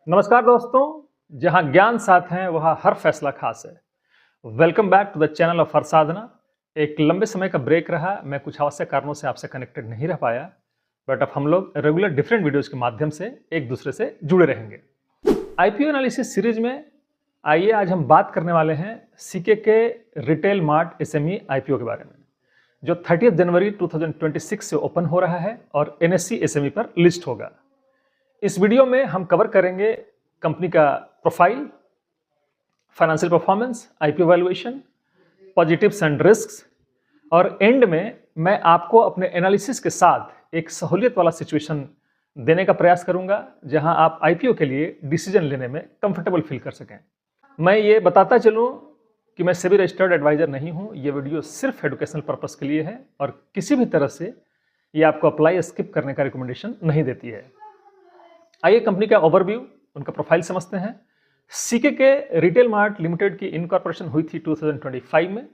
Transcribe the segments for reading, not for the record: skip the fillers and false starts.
नमस्कार दोस्तों, जहां ज्ञान साथ है वहां हर फैसला खास है। Welcome back to the channel of Har Sadhna. एक लंबे समय का ब्रेक रहा, मैं कुछ आवश्यक कारणों से आपसे कनेक्टेड नहीं रह पाया, बट अब हम लोग रेगुलर डिफरेंट वीडियोस के माध्यम से एक दूसरे से जुड़े रहेंगे। आईपीओ एनालिसिस सीरीज में आइए आज हम बात करने वाले हैं सीके के रिटेल मार्ट एसएमई आईपीओ के बारे में, जो 30 जनवरी 2026 से ओपन हो रहा है और एनएससी एसएमई पर लिस्ट होगा। इस वीडियो में हम कवर करेंगे कंपनी का profile, financial performance, IPO valuation, positives and risks, और एंड में मैं आपको अपने एनालिसिस के साथ एक सहूलियत वाला सिचुएशन देने का प्रयास करूंगा जहां आप आईपीओ के लिए डिसीजन लेने में कंफर्टेबल फील कर सकें। मैं ये बताता चलूं कि मैं सेबी रजिस्टर्ड एडवाइजर नहीं हूं। ये वीडियो सिर्फ एजुकेशनल पर्पस के लिए है और किसी भी तरह से ये आपको अप्लाई स्किप करने का रिकमेंडेशन नहीं देती है। आइए कंपनी का ओवरव्यू, उनका प्रोफाइल समझते हैं। सीके के रिटेल मार्ट लिमिटेड की इनकॉर्पोरेशन हुई थी 2025 में।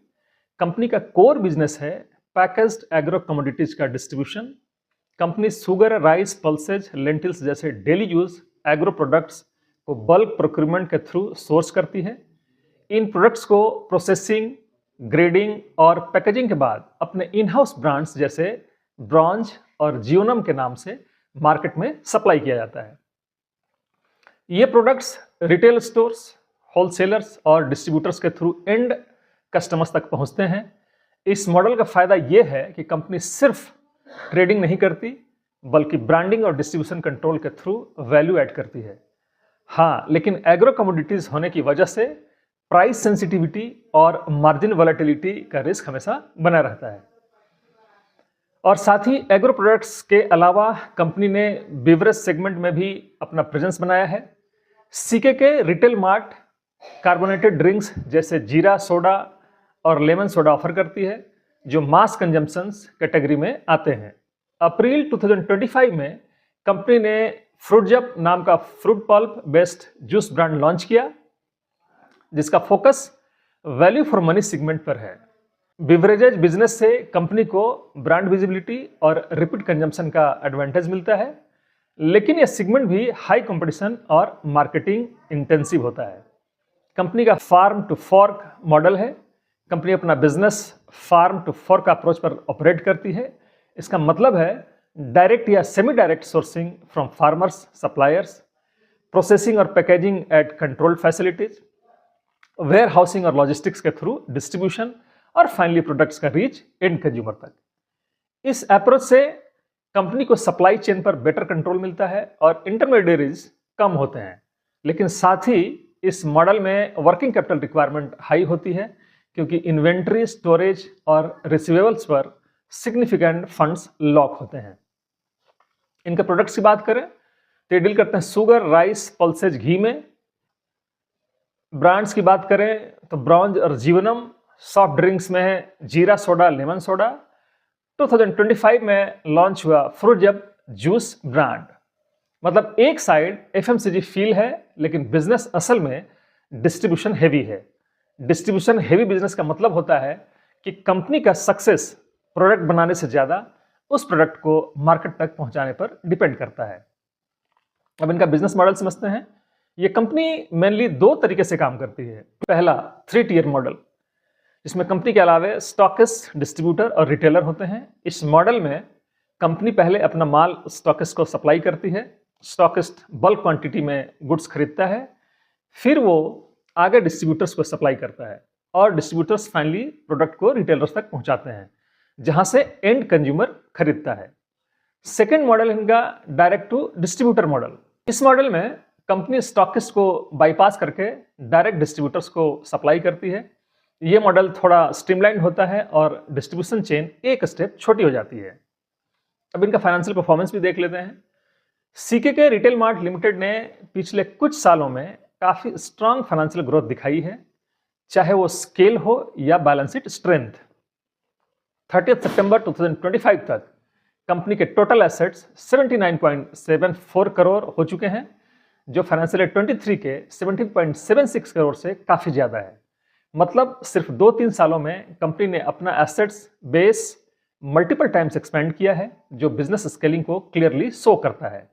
कंपनी का कोर बिजनेस है पैकेज्ड एग्रो कमोडिटीज का distribution. Company sugar, rice, pulses, lentils जैसे डेली यूज एग्रो प्रोडक्ट्स को बल्क प्रोक्यूरमेंट के थ्रू सोर्स करती है। इन प्रोडक्ट्स को प्रोसेसिंग, ग्रेडिंग और पैकेजिंग के बाद अपने इन हाउस ब्रांड्स जैसे ब्रॉन्ज और जियोनम के नाम से मार्केट में सप्लाई किया जाता है। ये प्रोडक्ट्स रिटेल स्टोर्स, होलसेलर्स और डिस्ट्रीब्यूटर्स के थ्रू एंड कस्टमर्स तक पहुंचते हैं। इस मॉडल का फायदा यह है कि कंपनी सिर्फ ट्रेडिंग नहीं करती बल्कि ब्रांडिंग और डिस्ट्रीब्यूशन कंट्रोल के थ्रू वैल्यू ऐड करती है। हाँ, लेकिन एग्रो कमोडिटीज होने की वजह से प्राइस सेंसिटिविटी और मार्जिन वॉलेटिलिटी का रिस्क हमेशा बना रहता है। और साथ ही एग्रो प्रोडक्ट्स के अलावा कंपनी ने बेवरेज सेगमेंट में भी अपना प्रेजेंस बनाया है। सीके के रिटेल मार्ट कार्बोनेटेड ड्रिंक्स जैसे जीरा सोडा और लेमन सोडा ऑफर करती है, जो मास कंजम्पशंस कैटेगरी में आते हैं। अप्रैल 2025 में कंपनी ने फ्रूटजप नाम का fruit pulp based juice brand launch किया, जिसका focus value for money segment पर है। बिवरेजेज बिजनेस से कंपनी को ब्रांड विजिबिलिटी और रिपीट कंजम्पशन का एडवांटेज मिलता है, लेकिन यह सेगमेंट भी हाई कंपटीशन और मार्केटिंग इंटेंसिव होता है। कंपनी का फार्म टू फॉर्क मॉडल है। कंपनी अपना business farm to fork approach पर ऑपरेट करती है। इसका मतलब है डायरेक्ट या semi direct sourcing from farmers, suppliers, processing और packaging at controlled facilities, warehousing और लॉजिस्टिक्स के थ्रू डिस्ट्रीब्यूशन और फाइनली प्रोडक्ट्स का रीच एंड कंज्यूमर तक। इस अप्रोच से कंपनी को सप्लाई चेन पर बेटर कंट्रोल मिलता है और इंटरमीडियरीज कम होते हैं, लेकिन साथ ही इस मॉडल में वर्किंग कैपिटल रिक्वायरमेंट हाई होती है, क्योंकि इन्वेंट्री, स्टोरेज और रिसीवेबल्स पर सिग्निफिकेंट फंड्स लॉक होते हैं। इनके प्रोडक्ट्स की बात करें तो ये डील करते हैं शुगर, राइस, पल्सेज, घी में। ब्रांड्स की बात करें तो ब्रॉन्ज और जीवनम। सॉफ्ट ड्रिंक्स में जीरा सोडा, लेमन सोडा। 2025 में लॉन्च हुआ फ्रूटजप जूस ब्रांड। मतलब एक साइड एफएमसीजी फील है, लेकिन बिजनेस असल में डिस्ट्रीब्यूशन हेवी है। डिस्ट्रीब्यूशन हेवी बिजनेस का मतलब होता है कि कंपनी का सक्सेस प्रोडक्ट बनाने से ज्यादा उस प्रोडक्ट को मार्केट तक पहुंचाने पर डिपेंड करता है। अब इनका बिजनेस मॉडल समझते हैं। ये कंपनी मेनली दो तरीके से काम करती है। पहला 3 टियर मॉडल, जिसमें कंपनी के अलावे स्टॉकिस्ट, डिस्ट्रीब्यूटर और रिटेलर होते हैं। इस मॉडल में कंपनी पहले अपना माल स्टॉकिस्ट को सप्लाई करती है। स्टॉकिस्ट बल्क क्वांटिटी में गुड्स खरीदता है, फिर वो आगे डिस्ट्रीब्यूटर्स को सप्लाई करता है और डिस्ट्रीब्यूटर्स फाइनली प्रोडक्ट को रिटेलर्स तक पहुंचाते हैं, जहां से एंड कंज्यूमर खरीदता है। सेकेंड मॉडल इनका डायरेक्ट टू डिस्ट्रीब्यूटर मॉडल। इस मॉडल में कंपनी स्टॉकिस्ट को बाईपास करके डायरेक्ट डिस्ट्रीब्यूटर्स को सप्लाई करती है। ये मॉडल थोड़ा स्ट्रीमलाइन होता है और डिस्ट्रीब्यूशन चेन एक स्टेप छोटी हो जाती है। अब इनका फाइनेंशियल परफॉर्मेंस भी देख लेते हैं। सीके के रिटेल मार्ट लिमिटेड ने पिछले कुछ सालों में काफी स्ट्रांग फाइनेंशियल ग्रोथ दिखाई है, चाहे वो स्केल हो या बैलेंस शीट स्ट्रेंथ। 30 सितंबर 2025 तक कंपनी के टोटल एसेट्स 79.74 करोड़ हो चुके हैं, जो फाइनेंशियल ईयर 23 के 17.76 करोड़ से काफी ज्यादा है। मतलब सिर्फ 2-3 सालों में कंपनी ने अपना assets base multiple times expand किया है, जो बिजनेस स्केलिंग को क्लियरली शो करता है।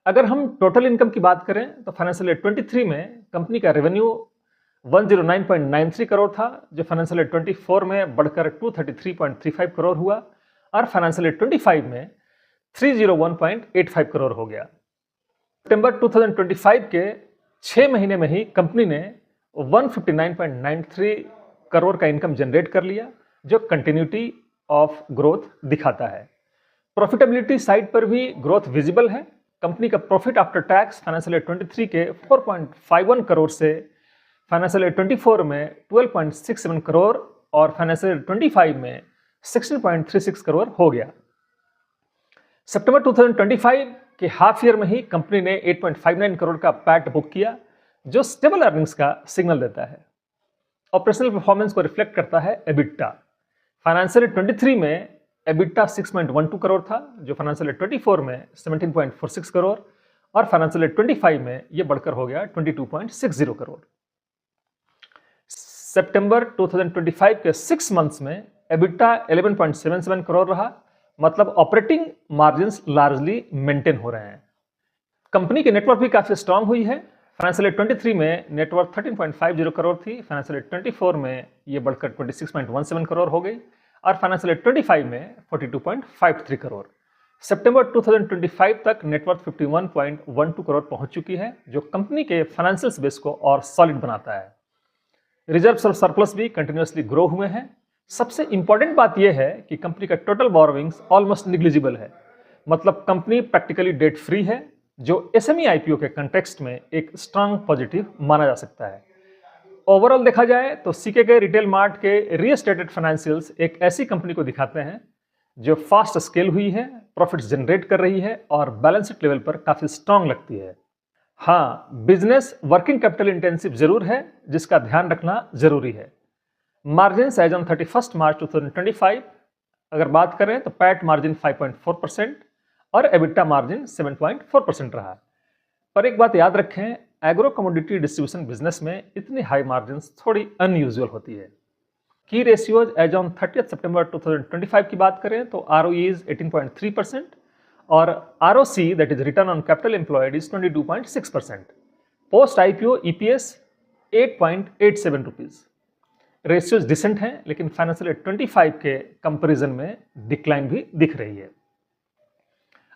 अगर हम टोटल इनकम की बात करें तो फाइनेंशियल ईयर 23 में कंपनी का रेवेन्यू 109.93 करोड़ था, जो फाइनेंशियल ईयर 24 में बढ़कर 233.35 करोड़ हुआ और फाइनेंशियल ईयर 25 में 301.85 करोड़ हो गया। सितंबर 2025 के 6 महीने में ही कंपनी ने 159.93 करोड़ का इनकम जनरेट कर लिया, जो कंटिन्यूटी ऑफ ग्रोथ दिखाता है। प्रॉफिटेबिलिटी साइड पर भी ग्रोथ विजिबल है। कंपनी का profit after tax financial year 23 के 4.51 करोड़ से फाइनेंशियल ईयर 24 में 12.67 करोड़ और फाइनेंशियल ईयर 25 में 16.36 करोड़ हो गया। सितंबर 2025 के हाफ ईयर में ही कंपनी ने 8.59 करोड़ का पैट बुक किया, जो स्टेबल अर्निंग्स का सिग्नल देता है। ऑपरेशनल परफॉर्मेंस को रिफ्लेक्ट करता है एबिटा। फाइनेंशियल ईयर 23 में एबिटा 6.12 करोड़ था, जो फाइनेंशियल ईयर 24 में 17.46 करोड़ और फाइनेंशियल ईयर 25 में यह बढ़कर हो गया 22.60 करोड़। सितंबर 2025 के 6 मंथ्स में एबिटा 11.77 करोड़ रहा, मतलब ऑपरेटिंग मार्जिन्स लार्जली मेंटेन हो रहे हैं। कंपनी की नेटवर्क भी काफी स्ट्रांग हुई है। फाइनेंशियल ईयर 23 में नेटवर्क 13.50 करोड़ थी, फाइनेंशियल ईयर 24 में यह बढ़कर 26.17 करोड़ हो गई और फाइनेंशियल ईयर 25 में 42.53 करोड़। सितंबर 2025 तक नेटवर्थ 51.12 करोड़ पहुंच चुकी है, जो कंपनी के फाइनेंशियल बेस को और सॉलिड बनाता है। रिजर्व्स और सरप्लस भी कंटिन्यूअसली ग्रो हुए हैं। सबसे इंपॉर्टेंट बात यह है कि कंपनी का टोटल बोरोविंग्स ऑलमोस्ट निग्लिजिबल है, मतलब कंपनी प्रैक्टिकली डेट फ्री है, जो एसएमई आईपीओ के कंटेक्स्ट में एक स्ट्रांग पॉजिटिव माना जा सकता है। ओवरऑल देखा जाए तो सीके रिटेल मार्ट के रीस्टेटेड फाइनेंशियल्स एक ऐसी कंपनी को दिखाते हैं जो फास्ट स्केल हुई है, प्रॉफिट्स जनरेट कर रही है और बैलेंस शीट लेवल पर काफी स्ट्रांग लगती है। हाँ, बिजनेस वर्किंग कैपिटल इंटेंसिव जरूर है, जिसका ध्यान रखना जरूरी है। मार्जिन्स एज ऑन 31 मार्च 2025 अगर बात करें तो पैट मार्जिन 5.4% और एबिटा मार्जिन 7.4% रहा। पर एक बात याद रखें, एग्रो कमोडिटी डिस्ट्रीब्यूशन बिजनेस में इतनी हाई मार्जिन्स थोड़ी अनयूजुअल होती है। की रेशियोज एज ऑन 30 सितंबर 2025 की बात करें तो ROE इज 18.3% और ROC that is return on capital employed is 22.6%। Post IPO EPS 8.87 rupees. Ratios decent हैं, लेकिन फाइनेंशियल ईयर 25 के कंपैरिजन में डिक्लाइन भी दिख रही है।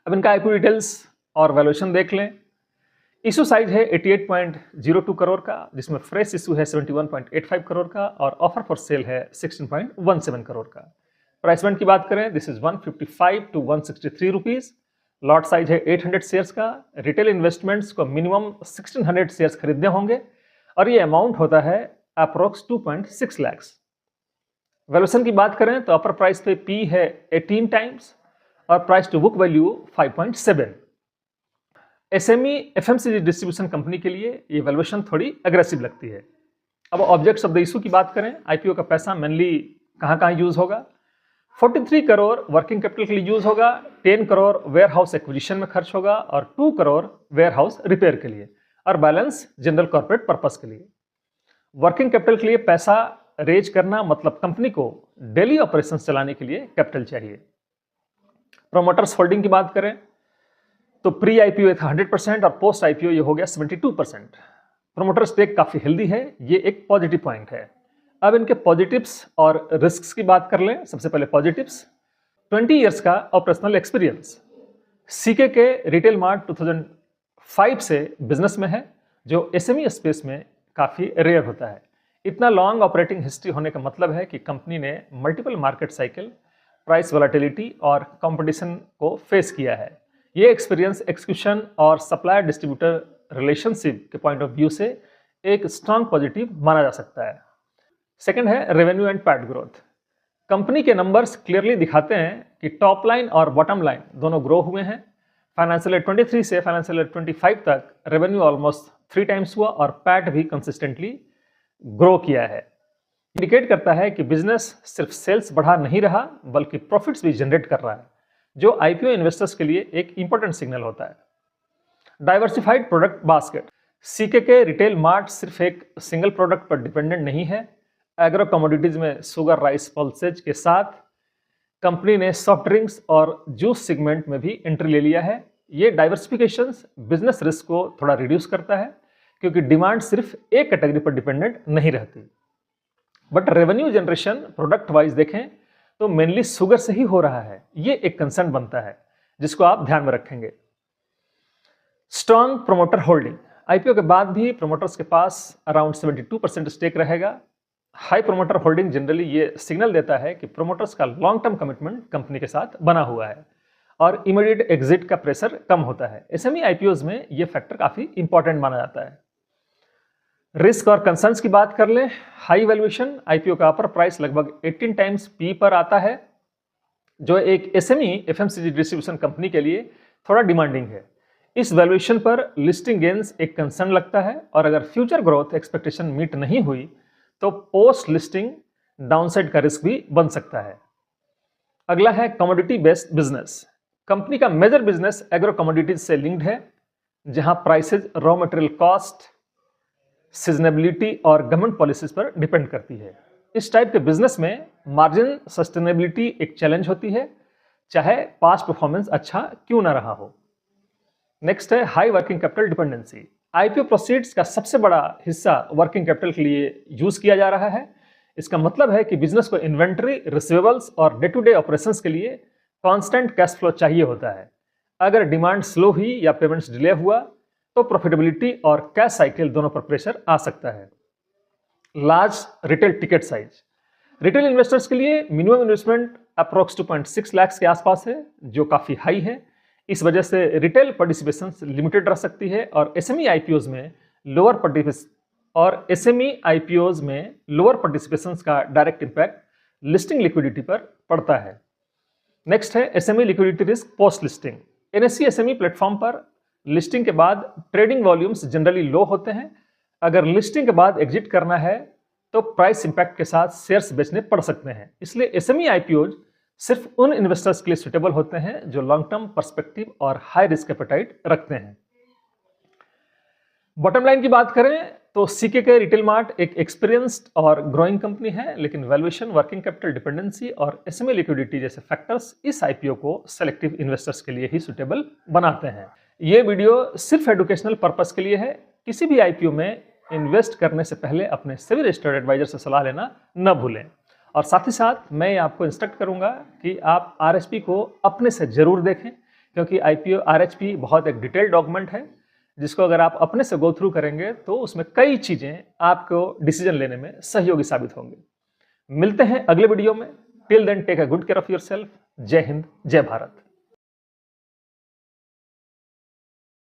अब इनका IPO डिटेल्स और वैल्यूएशन देख लें। इशू साइज है 88.02 करोड़ का, जिसमें फ्रेश इशू है 71.85 करोड़ का और ऑफर फॉर सेल है 16.17 करोड़ का। प्राइस बैंड की बात करें, this is 155 to 163 rupees. Lot size है 800 शेयर्स का। रिटेल इन्वेस्टमेंट्स को मिनिमम 1600 शेयर्स खरीदने होंगे और ये अमाउंट होता है अप्रोक्स 2.6 लाख। वैल्यूएशन की बात करें तो अपर प्राइस पे P है 18 टाइम्स और price to book value 5.7। SME FMCG distribution company के लिए ये वैल्यूएशन थोड़ी अग्रेसिव लगती है। अब ऑब्जेक्ट्स ऑफ द इशू की बात करें, आईपीओ का पैसा मेनली कहाँ यूज होगा। 43 करोड़ वर्किंग कैपिटल के लिए यूज होगा, 10 करोड़ वेयर हाउस एक्विजिशन में खर्च होगा और 2 करोड़ वेयर हाउस रिपेयर के लिए और बैलेंस जनरल कॉर्पोरेट पर्पस के लिए। वर्किंग कैपिटल के लिए पैसा रेज करना मतलब कंपनी को डेली ऑपरेशंस चलाने के लिए कैपिटल चाहिए। प्रोमोटर्स होल्डिंग की बात करें तो प्री आईपीओ था 100% और पोस्ट आईपीओ ये हो गया 72%। प्रोमोटर स्टेक काफी हेल्दी है, ये एक पॉजिटिव पॉइंट है। अब इनके पॉजिटिव्स और रिस्क्स की बात कर लें। सबसे पहले पॉजिटिव्स, 20 इयर्स का ऑपरेशनल एक्सपीरियंस। सीके के रिटेल मार्ट 2005 से बिजनेस में है, जो एसएमई स्पेस में काफी रेयर होता है। इतना लॉन्ग ऑपरेटिंग हिस्ट्री होने का मतलब है कि कंपनी ने multiple market cycle, price volatility और कंपटीशन को फेस किया है। ये एक्सपीरियंस एक्सक्यूशन और सप्लायर डिस्ट्रीब्यूटर रिलेशनशिप के पॉइंट ऑफ व्यू से एक स्ट्रांग पॉजिटिव माना जा सकता है। सेकंड है revenue and PAT growth. Company के नंबर्स क्लियरली दिखाते हैं कि टॉप लाइन और बॉटम लाइन दोनों ग्रो हुए हैं। फाइनेंशियल ईयर 23 से फाइनेंशियल ईयर 25 तक रेवेन्यू ऑलमोस्ट 3 टाइम्स हुआ और पैट भी कंसिस्टेंटली ग्रो किया है। इंडिकेट करता है कि बिजनेस सिर्फ सेल्स बढ़ा नहीं रहा, बल्कि प्रॉफिट्स भी जनरेट कर रहा है, जो आईपीओ इन्वेस्टर्स के लिए एक इंपॉर्टेंट सिग्नल होता है। Diversified product basket. सीके के रिटेल मार्ट सिर्फ एक सिंगल प्रोडक्ट पर डिपेंडेंट नहीं है। एग्रो कमोडिटीज में शुगर, राइस, पल्सेज के साथ कंपनी ने सॉफ्ट ड्रिंक्स और जूस सेगमेंट में भी एंट्री ले लिया है। ये डाइवर्सिफिकेशन बिजनेस रिस्क को थोड़ा रिड्यूस करता है, क्योंकि डिमांड सिर्फ एक कैटेगरी पर डिपेंडेंट नहीं रहती। But revenue generation product wise देखें तो मेनली शुगर से ही हो रहा है, ये एक कंसर्न बनता है जिसको आप ध्यान में रखेंगे। स्ट्रॉन्ग प्रोमोटर होल्डिंग, आईपीओ के बाद भी प्रोमोटर्स के पास अराउंड 72% स्टेक रहेगा। हाई प्रोमोटर होल्डिंग जनरली ये सिग्नल देता है कि प्रोमोटर्स का लॉन्ग टर्म कमिटमेंट कंपनी के साथ बना हुआ है और इमीडिएट एग्जिट का प्रेशर कम होता है। एसएमई आईपीओज में ये फैक्टर काफी इंपॉर्टेंट माना जाता है। रिस्क और कंसर्न्स की बात कर लें, हाई वैल्यूएशन, आईपीओ का अपर प्राइस लगभग 18 टाइम्स पी पर आता है, जो एक एसएमई एफएमसीजी डिस्ट्रीब्यूशन कंपनी के लिए थोड़ा डिमांडिंग है। इस वैल्यूएशन पर लिस्टिंग गेन्स एक कंसर्न लगता है और अगर फ्यूचर ग्रोथ एक्सपेक्टेशन मीट नहीं हुई तो पोस्ट लिस्टिंग डाउनसाइड का रिस्क भी बन सकता है। अगला है कमोडिटी बेस्ड बिजनेस। कंपनी का मेजर बिजनेस एग्रो कमोडिटीज से लिंक्ड है, जहां प्राइसेज रॉ मटेरियल कॉस्ट, सीजनेबिलिटी और गवर्नमेंट पॉलिसीज पर डिपेंड करती है। इस टाइप के बिजनेस में मार्जिन सस्टेनेबिलिटी एक चैलेंज होती है, चाहे पास्ट परफॉर्मेंस अच्छा क्यों ना रहा हो। नेक्स्ट है high working capital dependency. IPO proceeds का सबसे बड़ा हिस्सा वर्किंग कैपिटल के लिए यूज किया जा रहा है। इसका मतलब है कि बिजनेस को इन्वेंटरी, रिसीवेबल्स और डे टू डे ऑपरेशंस के लिए कांस्टेंट कैश फ्लो चाहिए होता है। अगर डिमांड स्लो हुई या पेमेंट्स डिले हुआ तो प्रॉफिटेबिलिटी और कैश साइकिल दोनों पर प्रेशर आ सकता है। Large retail ticket size, retail investors के लिए मिनिमम इन्वेस्टमेंट अप्रोक्स 2.6 लाख के आसपास है, जो काफी हाई है। इस वजह से रिटेल पार्टिसिपेशन लिमिटेड रह सकती है और एसएमई आईपीओज में लोअर पार्टिसिपेशन का डायरेक्ट इंपैक्ट लिस्टिंग लिक्विडिटी पर पड़ता है। नेक्स्ट है SME liquidity risk post listing. NSC SME platform पर लिस्टिंग के बाद ट्रेडिंग वॉल्यूम्स जनरली लो होते हैं। अगर लिस्टिंग के बाद एग्जिट करना है तो प्राइस इंपैक्ट के साथ शेयर्स बेचने पड़ सकते हैं। इसलिए एसएमई आईपीओज सिर्फ उन इन्वेस्टर्स के लिए सुटेबल होते हैं जो लॉन्ग टर्म पर्सपेक्टिव और हाई रिस्क एपेटाइट रखते हैं। बॉटम लाइन की बात करें तो सीकेके रिटेल मार्ट एक एक्सपीरियंस्ड और ग्रोइंग कंपनी है, लेकिन वैल्यूएशन, वर्किंग कैपिटल डिपेंडेंसी और एसएमई लिक्विडिटी जैसे फैक्टर्स इस आईपीओ को सेलेक्टिव इन्वेस्टर्स के लिए ही सुटेबल बनाते हैं। ये वीडियो सिर्फ एजुकेशनल पर्पस के लिए है। किसी भी आईपीओ में इन्वेस्ट करने से पहले अपने सभी रजिस्टर्ड एडवाइजर से सलाह लेना न भूलें। और साथ ही साथ मैं आपको इंस्ट्रक्ट करूंगा कि आप आरएचपी को अपने से जरूर देखें, क्योंकि आईपीओ आरएचपी बहुत एक डिटेल्ड डॉक्यूमेंट है, जिसको अगर आप अपने से गो थ्रू करेंगे तो उसमें कई चीजें आपको डिसीजन लेने में सहयोगी साबित होंगे। मिलते हैं अगले वीडियो में। Till then take a good care of yourself. जय हिंद, जय भारत।